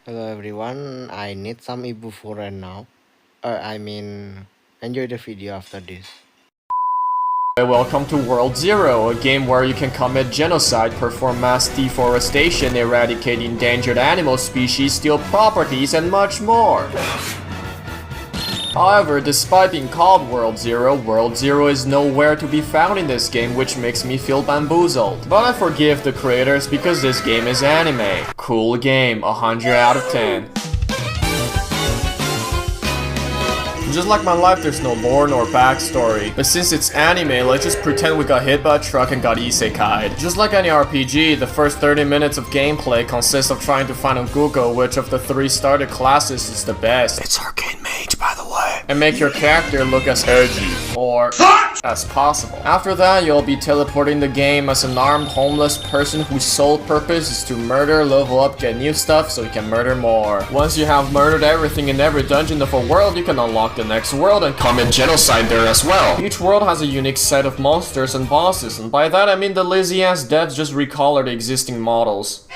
Hello everyone, I need some ibu for right now. Enjoy the video after this. Welcome to World Zero, a game where you can commit genocide, perform mass deforestation, eradicate endangered animal species, steal properties, and much more. However, despite being called World Zero is nowhere to be found in this game, which makes me feel bamboozled. But I forgive the creators because this game is anime. Cool game, 100 out of 10. Just like my life, there's no lore nor backstory. But since it's anime, let's just pretend we got hit by a truck and got isekai'd. Just like any RPG, the first 30 minutes of gameplay consists of trying to find on Google which of the 3 starter classes is the best. It's Arcane Mage, by the way. And make your character look as edgy or as possible. After that, you'll be teleporting the game as an armed homeless person whose sole purpose is to murder, level up, get new stuff so you can murder more. Once you have murdered everything in every dungeon of a world, you can unlock the next world and commit genocide there as well. Each world has a unique set of monsters and bosses, and by that I mean the lazy ass devs just recolored existing models.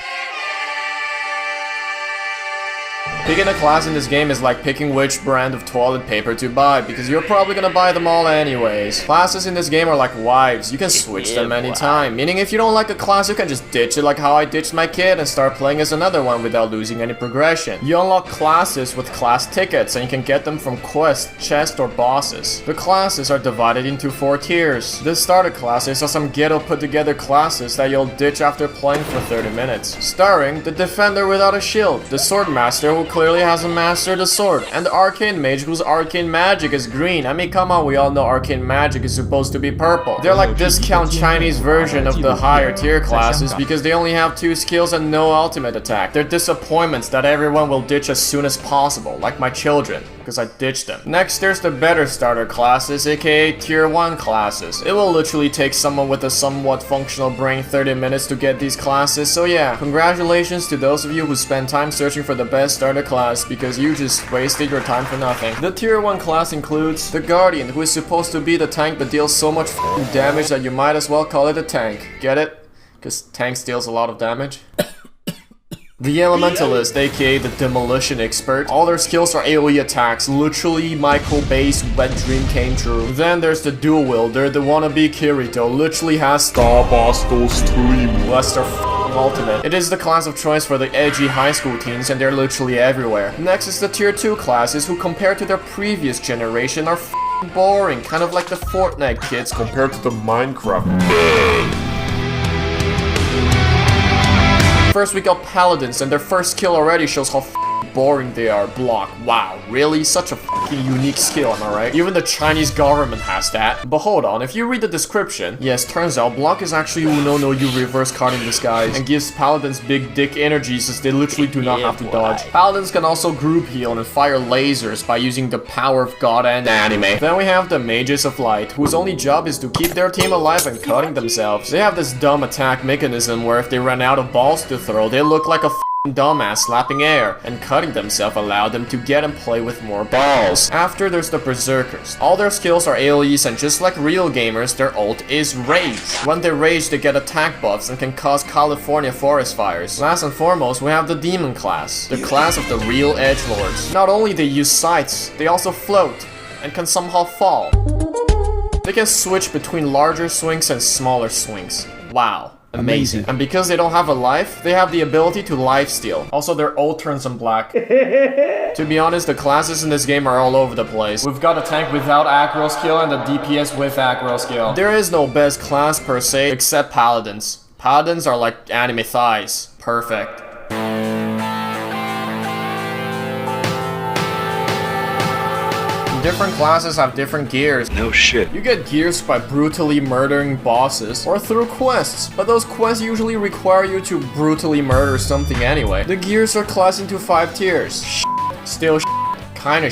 Picking a class in this game is like picking which brand of toilet paper to buy, because you're probably gonna buy them all anyways. Classes in this game are like wives, you can switch them anytime, meaning if you don't like a class, you can just ditch it like how I ditched my kid and start playing as another one without losing any progression. You unlock classes with class tickets, and you can get them from quests, chests, or bosses. The classes are divided into 4 tiers. The starter classes are some ghetto put together classes that you'll ditch after playing for 30 minutes. Starring the Defender without a shield, the Sword Master who clearly hasn't mastered the sword, and the Arcane Mage whose arcane magic is green. I mean, come on, we all know arcane magic is supposed to be purple. They're like discount Chinese version of the higher tier classes because they only have 2 skills and no ultimate attack. They're disappointments that everyone will ditch as soon as possible, like my children, because I ditched them. Next, there's the better starter classes, aka tier 1 classes. It will literally take someone with a somewhat functional brain 30 minutes to get these classes, so yeah, congratulations to those of you who spend time searching for the best starter class, because you just wasted your time for nothing. The tier 1 class includes the Guardian, who is supposed to be the tank but deals so much damage that you might as well call it a tank. Get it? Because tanks deals a lot of damage. The Elementalist, aka the Demolition Expert. All their skills are AoE attacks, literally Michael-based wet dream came true. Then there's the Dual Wielder, the wannabe Kirito, literally has Starbuster Stream. That's their ultimate. It is the class of choice for the edgy high school teens, and they're literally everywhere. Next is the tier 2 classes, who compared to their previous generation are boring, kind of like the Fortnite kids compared to the Minecraft. First we got Paladins, and their first skill already shows how boring they are. Block. Wow, really? Such a unique skill, am I right? Even the Chinese government has that. But hold on, if you read the description, yes, turns out Block is actually Uno no You reverse card in disguise, and gives Paladins big dick energy since they literally do not have to dodge. Paladins can also group heal and fire lasers by using the power of God and anime. Then we have the Mages of Light, whose only job is to keep their team alive and cutting themselves. They have this dumb attack mechanism where if they run out of balls to throw, they look like a dumbass slapping air, and cutting themselves allow them to get and play with more balls. After, there's the Berserkers. All their skills are AoEs, and just like real gamers, their ult is Rage. When they rage, they get attack buffs and can cause California forest fires. Last and foremost, we have the Demon class, the class of the real edgelords. Not only they use sights, they also float, and can somehow fall. They can switch between larger swings and smaller swings. Wow. Amazing. And because they don't have a life, they have the ability to lifesteal. Also, their ult turns them black. To be honest, the classes in this game are all over the place. We've got a tank without aggro skill and a DPS with aggro skill. There is no best class per se, except Paladins. Paladins are like anime thighs. Perfect. Different classes have different gears. No shit. You get gears by brutally murdering bosses or through quests, but those quests usually require you to brutally murder something anyway. The gears are classed into 5 tiers. Still kinda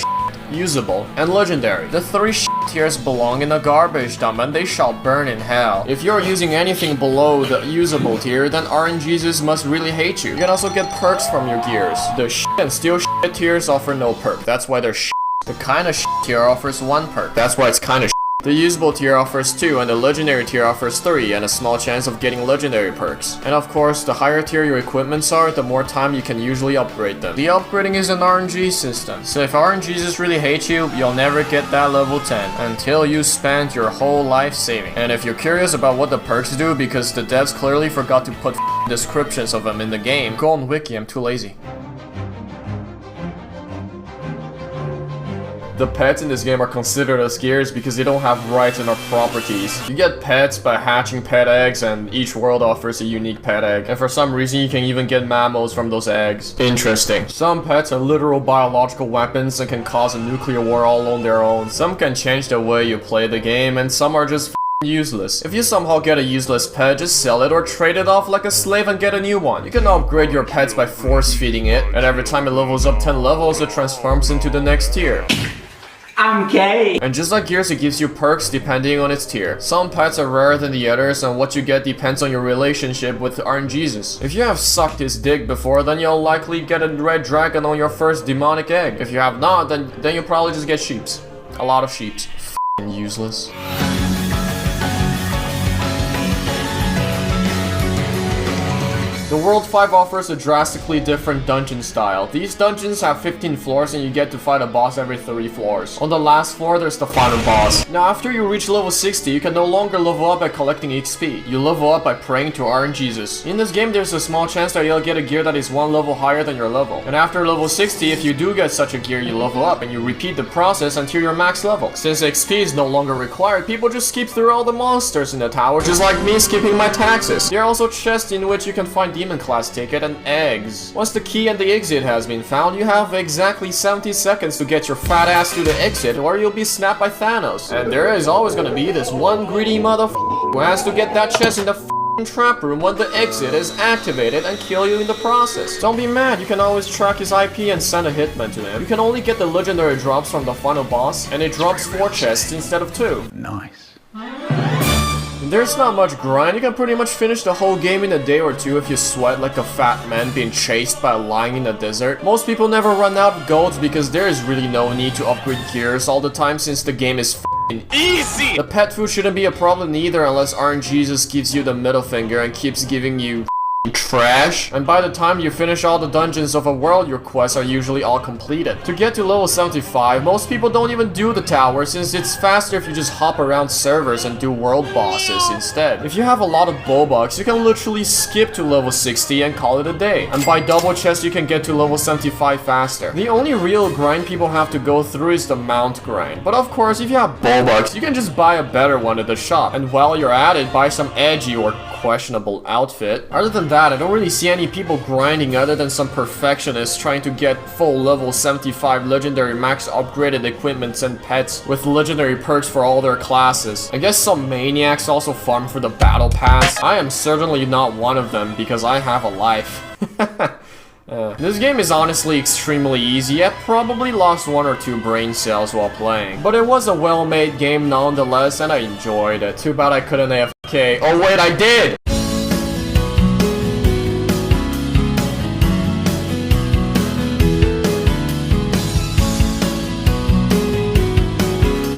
usable, and legendary. The 3 tiers belong in the garbage dump and they shall burn in hell. If you're using anything below the usable tier, then RNGesus must really hate you. You can also get perks from your gears. The and still tiers offer no perk, that's why they're The kind of tier offers 1 perk, that's why it's kinda The usable tier offers 2 and the legendary tier offers 3 and a small chance of getting legendary perks. And of course, the higher tier your equipments are, the more time you can usually upgrade them. The upgrading is an RNG system, so if RNGs really hate you, you'll never get that level 10 until you spend your whole life saving. And if you're curious about what the perks do because the devs clearly forgot to put descriptions of them in the game, go on wiki, I'm too lazy. The pets in this game are considered as gears because they don't have rights and are properties. You get pets by hatching pet eggs, and each world offers a unique pet egg. And for some reason you can even get mammals from those eggs. Interesting. Some pets are literal biological weapons and can cause a nuclear war all on their own. Some can change the way you play the game, and some are just useless. If you somehow get a useless pet, just sell it or trade it off like a slave and get a new one. You can upgrade your pets by force feeding it, and every time it levels up 10 levels, it transforms into the next tier. I'm gay! And just like gears, it gives you perks depending on its tier. Some pets are rarer than the others, and what you get depends on your relationship with RNGesus. If you have sucked his dick before, then you'll likely get a red dragon on your first demonic egg. If you have not, then you'll probably just get sheeps. A lot of sheeps. F***ing useless. The World 5 offers a drastically different dungeon style. These dungeons have 15 floors and you get to fight a boss every 3 floors. On the last floor, there's the final boss. Now, after you reach level 60, you can no longer level up by collecting XP. You level up by praying to RNGesus. In this game, there's a small chance that you'll get a gear that is 1 level higher than your level. And after level 60, if you do get such a gear, you level up and you repeat the process until your max level. Since XP is no longer required, people just skip through all the monsters in the tower, just like me skipping my taxes. There are also chests in which you can find demon class ticket and eggs. Once the key and the exit has been found, you have exactly 70 seconds to get your fat ass to the exit or you'll be snapped by Thanos. And there is always gonna be this one greedy motherfucker who has to get that chest in the trap room when the exit is activated and kill you in the process. Don't be mad, you can always track his IP and send a hitman to him. You can only get the legendary drops from the final boss, and it drops 4 chests instead of 2. Nice. There's not much grind, you can pretty much finish the whole game in a day or 2 if you sweat like a fat man being chased by a lion in the desert. Most people never run out of golds because there is really no need to upgrade gears all the time since the game is f***ing easy! The pet food shouldn't be a problem either unless RNGesus gives you the middle finger and keeps giving you trash. And by the time you finish all the dungeons of a world, your quests are usually all completed. To get to level 75, most people don't even do the tower since it's faster if you just hop around servers and do world bosses instead. If you have a lot of bullbucks, you can literally skip to level 60 and call it a day. And by double chest, you can get to level 75 faster. The only real grind people have to go through is the mount grind. But of course, if you have bullbucks, you can just buy a better one at the shop. And while you're at it, buy some edgy or questionable outfit. Other than that, I don't really see any people grinding other than some perfectionists trying to get full level 75 legendary max upgraded equipments and pets with legendary perks for all their classes. I guess some maniacs also farm for the battle pass. I am certainly not one of them because I have a life. This game is honestly extremely easy. I probably lost 1 or 2 brain cells while playing, but it was a well-made game nonetheless and I enjoyed it. Too bad I couldn't AFK. Oh wait, I did!